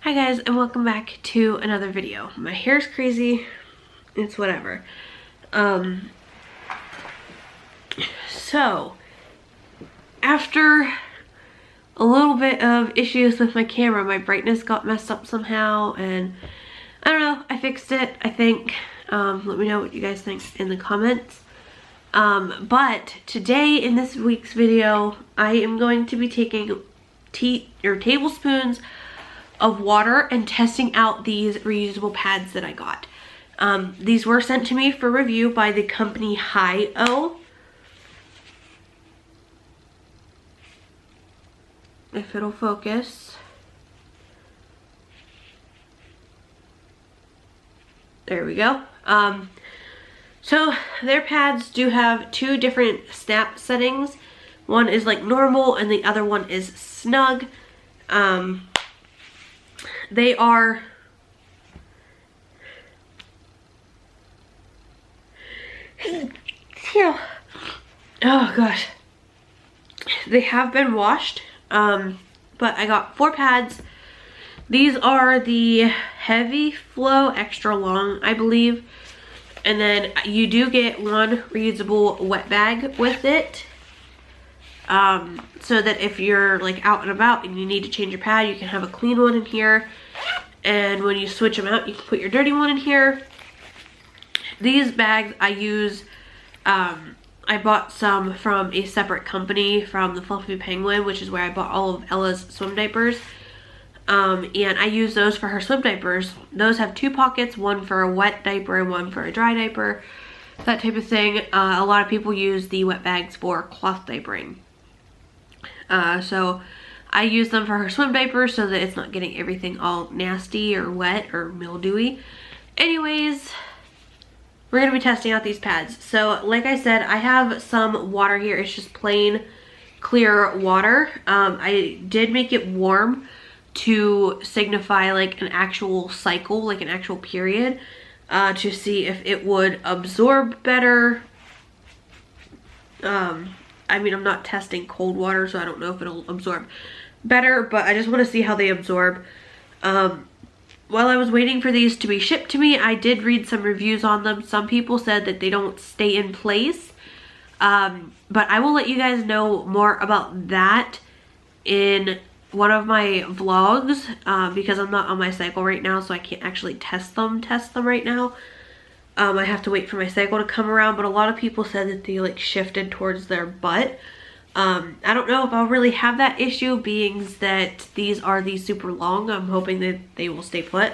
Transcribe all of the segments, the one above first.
Hi guys, and welcome back to another video. My hair's crazy, it's whatever. So after a little bit of issues with my camera, my brightness got messed up somehow, and I don't know, I fixed it, I think. Let me know what you guys think in the comments. But today in this week's video, I am going to be taking tablespoons of water and testing out these reusable pads that I got. These were sent to me for review by the company Hi-O. If it'll focus. There we go. So their pads do have two different snap settings. One is like normal and the other one is snug. They are oh gosh, they have been washed, but I got 4 pads. These are the heavy flow extra long, I believe, and then you do get one reusable wet bag with it, so that if you're like out and about and you need to change your pad, you can have a clean one in here, and when you switch them out, you can put your dirty one in here. These bags I use, I bought some from a separate company from the Fluffy Penguin, which is where I bought all of Ella's swim diapers. And I use those for her swim diapers. Those have 2 pockets, one for a wet diaper and one for a dry diaper, that type of thing. A lot of people use the wet bags for cloth diapering. So I use them for her swim diapers so that it's not getting everything all nasty or wet or mildewy. Anyways, we're going to be testing out these pads. So like I said, I have some water here. It's just plain clear water. I did make it warm to signify like an actual cycle, like an actual period, to see if it would absorb better. I mean, I'm not testing cold water, so I don't know if it'll absorb better, but I just want to see how they absorb. While I was waiting for these to be shipped to me, I did read some reviews on them. Some people said that they don't stay in place, but I will let you guys know more about that in one of my vlogs, because I'm not on my cycle right now, so I can't actually test them right now. I have to wait for my cycle to come around, but a lot of people said that they like shifted towards their butt. I don't know if I'll really have that issue, being that these are the super long. I'm hoping that they will stay put.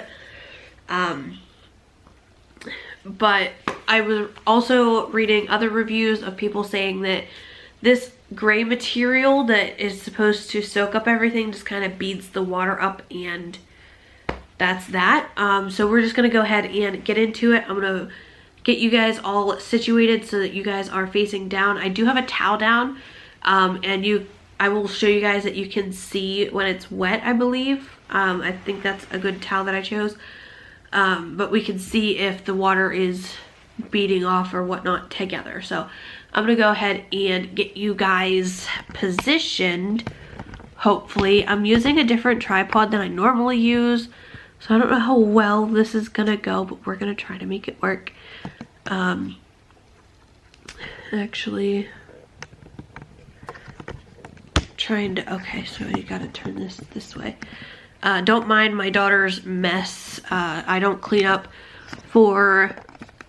But I was also reading other reviews of people saying that this gray material that is supposed to soak up everything just kind of beads the water up, and that's that. So we're just gonna go ahead and get into it. I'm gonna get you guys all situated so that you guys are facing down. I do have a towel down, and I will show you guys that you can see when it's wet, I believe. I think that's a good towel that I chose. But we can see if the water is beading off or whatnot together. So I'm gonna go ahead and get you guys positioned. Hopefully, I'm using a different tripod than I normally use, so I don't know how well this is gonna go, but we're gonna try to make it work. Actually, okay, so you gotta turn this way. Don't mind my daughter's mess. I don't clean up for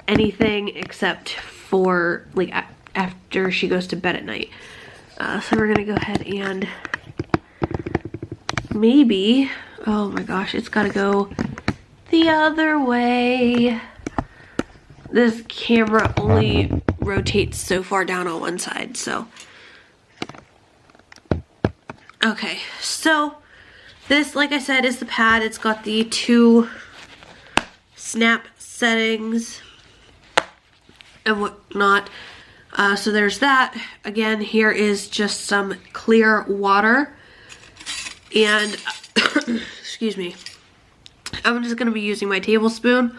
anything except for like after she goes to bed at night. So we're gonna go ahead and maybe, oh my gosh, it's gotta go the other way. This camera only rotates so far down on one side, so. Okay, so this, like I said, is the pad. It's got the 2 snap settings and whatnot. So there's that. Again, here is just some clear water. And, excuse me, I'm just going to be using my tablespoon.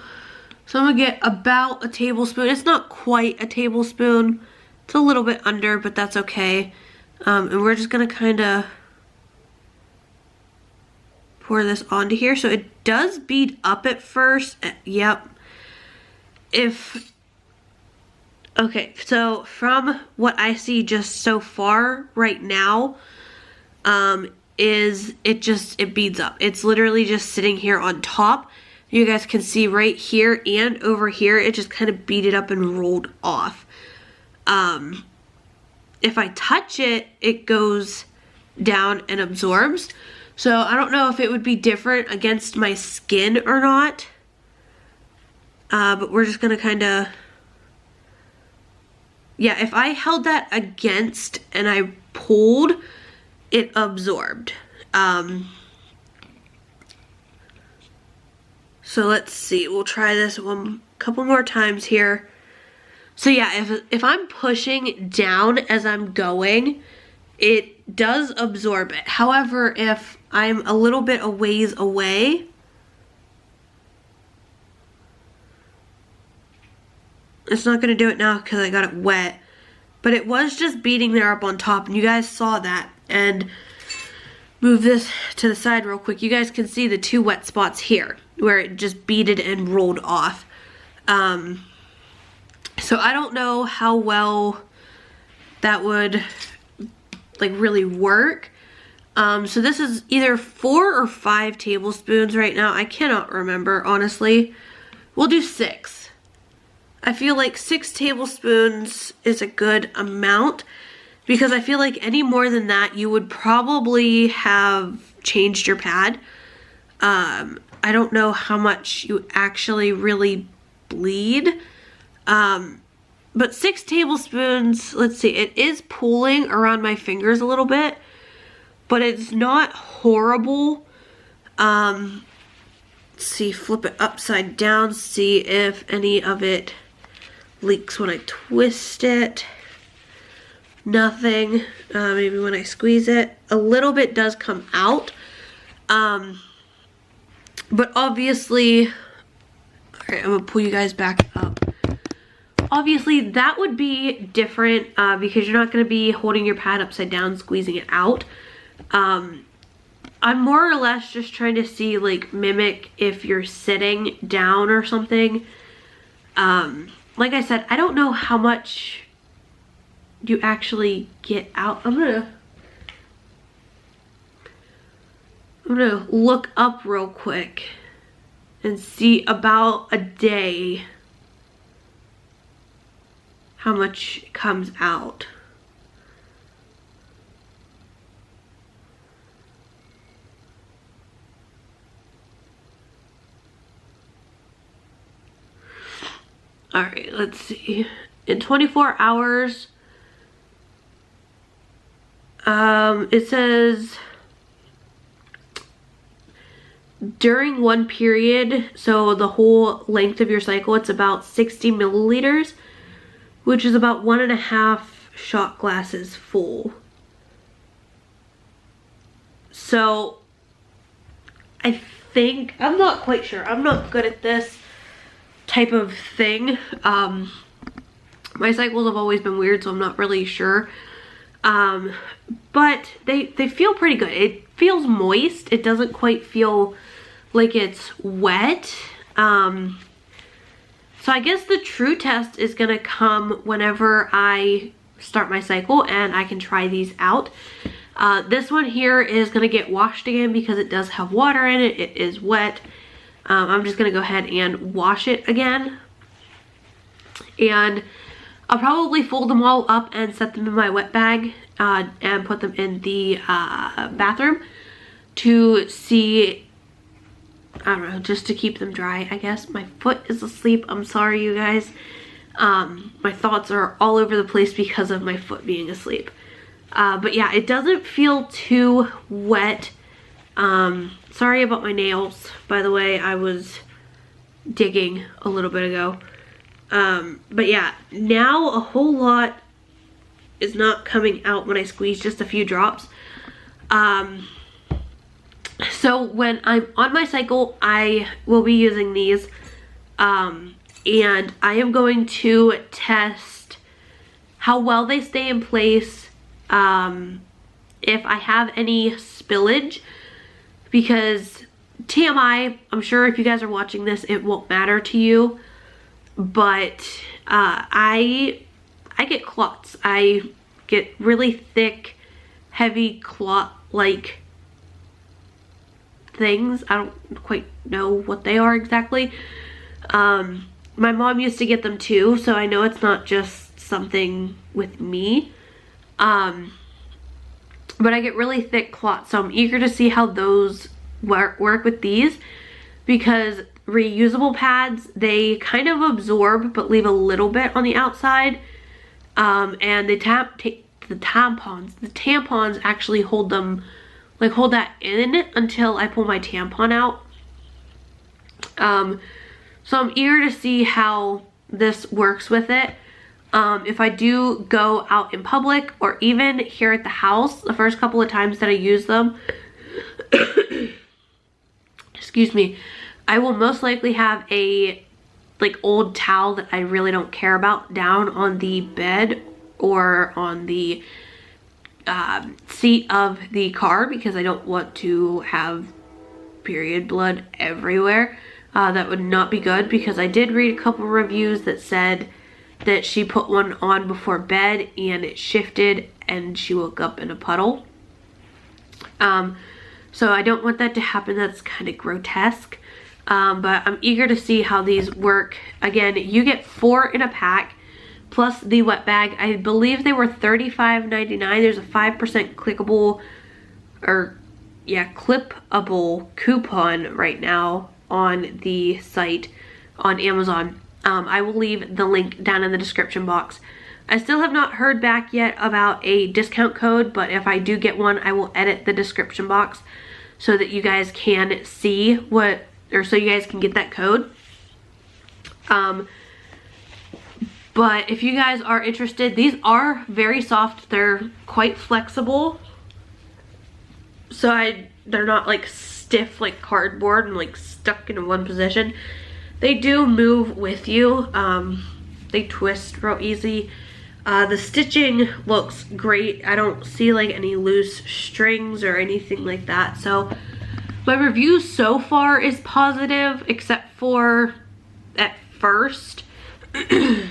So I'm going to get about a tablespoon. It's not quite a tablespoon. It's a little bit under, but that's okay. And we're just going to kind of pour this onto here. So it does bead up at first. Yep. Okay, so from what I see just so far right now, it beads up. It's literally just sitting here on top. You guys can see right here and over here, it just kind of beaded up and rolled off. If I touch it, it goes down and absorbs. So I don't know if it would be different against my skin or not. But we're just gonna kind of, yeah, if I held that against and I pulled, it absorbed. So let's see, we'll try this couple more times here. So yeah, if I'm pushing down as I'm going, it does absorb it. However, if I'm a little bit a ways away, it's not gonna do it now because I got it wet, but it was just beating there up on top, and you guys saw that. And move this to the side real quick. You guys can see the two wet spots here where it just beaded and rolled off. So I don't know how well that would like really work. So this is either 4 or 5 tablespoons right now. I cannot remember, honestly. We'll do 6. I feel like 6 tablespoons is a good amount, because I feel like any more than that, you would probably have changed your pad. I don't know how much you actually really bleed. But 6 tablespoons, let's see, it is pooling around my fingers a little bit, but it's not horrible. Let's see, flip it upside down, see if any of it leaks when I twist it. Nothing. Maybe when I squeeze it, a little bit does come out. But obviously, alright, I'm gonna pull you guys back up. Obviously, that would be different because you're not gonna be holding your pad upside down, squeezing it out. I'm more or less just trying to see, like, mimic if you're sitting down or something. Like I said, I don't know how much you actually get out. I'm gonna look up real quick and see about a day how much comes out. All right, let's see. In 24 hours, it says during one period, so the whole length of your cycle, it's about 60 milliliters, which is about 1.5 shot glasses full. So I think, I'm not quite sure. I'm not good at this type of thing. My cycles have always been weird, so I'm not really sure. But they feel pretty good. It feels moist. It doesn't quite feel like it's wet. So I guess the true test is gonna come whenever I start my cycle and I can try these out. This one here is gonna get washed again because it does have water in it. It is wet. I'm just gonna go ahead and wash it again. And I'll probably fold them all up and set them in my wet bag and put them in the bathroom to see, I don't know, just to keep them dry, I guess. My foot is asleep. I'm sorry, you guys. My thoughts are all over the place because of my foot being asleep. But yeah, it doesn't feel too wet. Sorry about my nails, by the way. I was digging a little bit ago. But yeah, now a whole lot is not coming out when I squeeze, just a few drops. So when I'm on my cycle, I will be using these, and I am going to test how well they stay in place, if I have any spillage, because TMI, I'm sure if you guys are watching this, it won't matter to you, but I get clots. I get really thick, heavy clot-like things. I don't quite know what they are exactly. My mom used to get them too, so I know it's not just something with me. But I get really thick clots, so I'm eager to see how those work with these, because reusable pads, they kind of absorb but leave a little bit on the outside, and the tampons actually hold them, like hold that in until I pull my tampon out. So I'm eager to see how this works with it. If I do go out in public or even here at the house, the first couple of times that I use them, excuse me, I will most likely have a like old towel that I really don't care about down on the bed or on the seat of the car, because I don't want to have period blood everywhere. That would not be good, because I did read a couple reviews that said that she put one on before bed and it shifted and she woke up in a puddle. So I don't want that to happen. That's kind of grotesque. But I'm eager to see how these work. Again, you get 4 in a pack plus the wet bag. I believe they were $35.99. There's a 5% clippable coupon right now on the site on Amazon. I will leave the link down in the description box. I still have not heard back yet about a discount code, but if I do get one, I will edit the description box so that you guys can see so you guys can get that code. But if you guys are interested, these are very soft. They're quite flexible. So they're not like stiff like cardboard and like stuck in one position. They do move with you. They twist real easy. The stitching looks great. I don't see like any loose strings or anything like that. So my review so far is positive, except for at first. I'm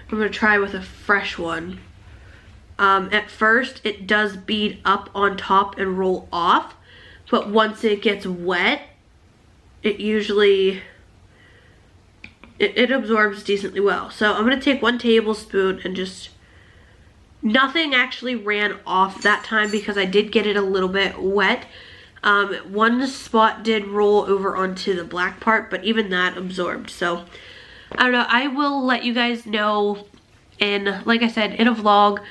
gonna try with a fresh one. At first it does bead up on top and roll off, but once it gets wet, it usually it absorbs decently well. So I'm gonna take 1 tablespoon and just, nothing actually ran off that time because I did get it a little bit wet. One spot did roll over onto the black part, but even that absorbed. So I don't know, I will let you guys know in, like I said, in a vlog,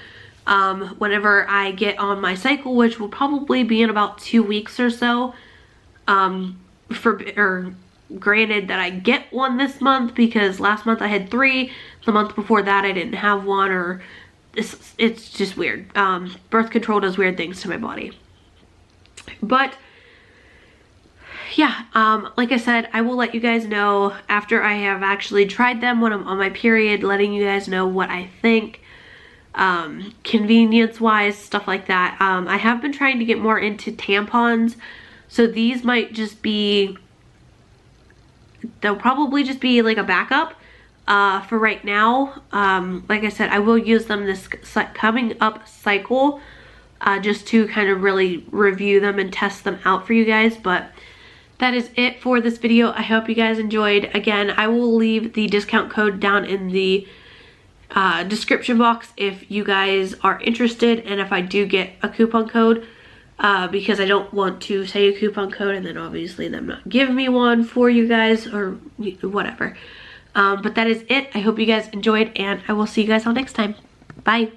whenever I get on my cycle, which will probably be in about 2 weeks or so. Granted that I get one this month, because last month I had 3, the month before that I didn't have one, or it's just weird. Birth control does weird things to my body. But yeah, like I said, I will let you guys know after I have actually tried them when I'm on my period, letting you guys know what I think, convenience wise, stuff like that. I have been trying to get more into tampons, so these might just be, they'll probably just be like a backup for right now. Like I said, I will use them this coming up cycle, just to kind of really review them and test them out for you guys. But that is it for this video. I hope you guys enjoyed. Again, I will leave the discount code down in the description box if you guys are interested, and if I do get a coupon code, because I don't want to say a coupon code and then obviously them not give me one for you guys or whatever. But that is it. I hope you guys enjoyed, and I will see you guys all next time. Bye.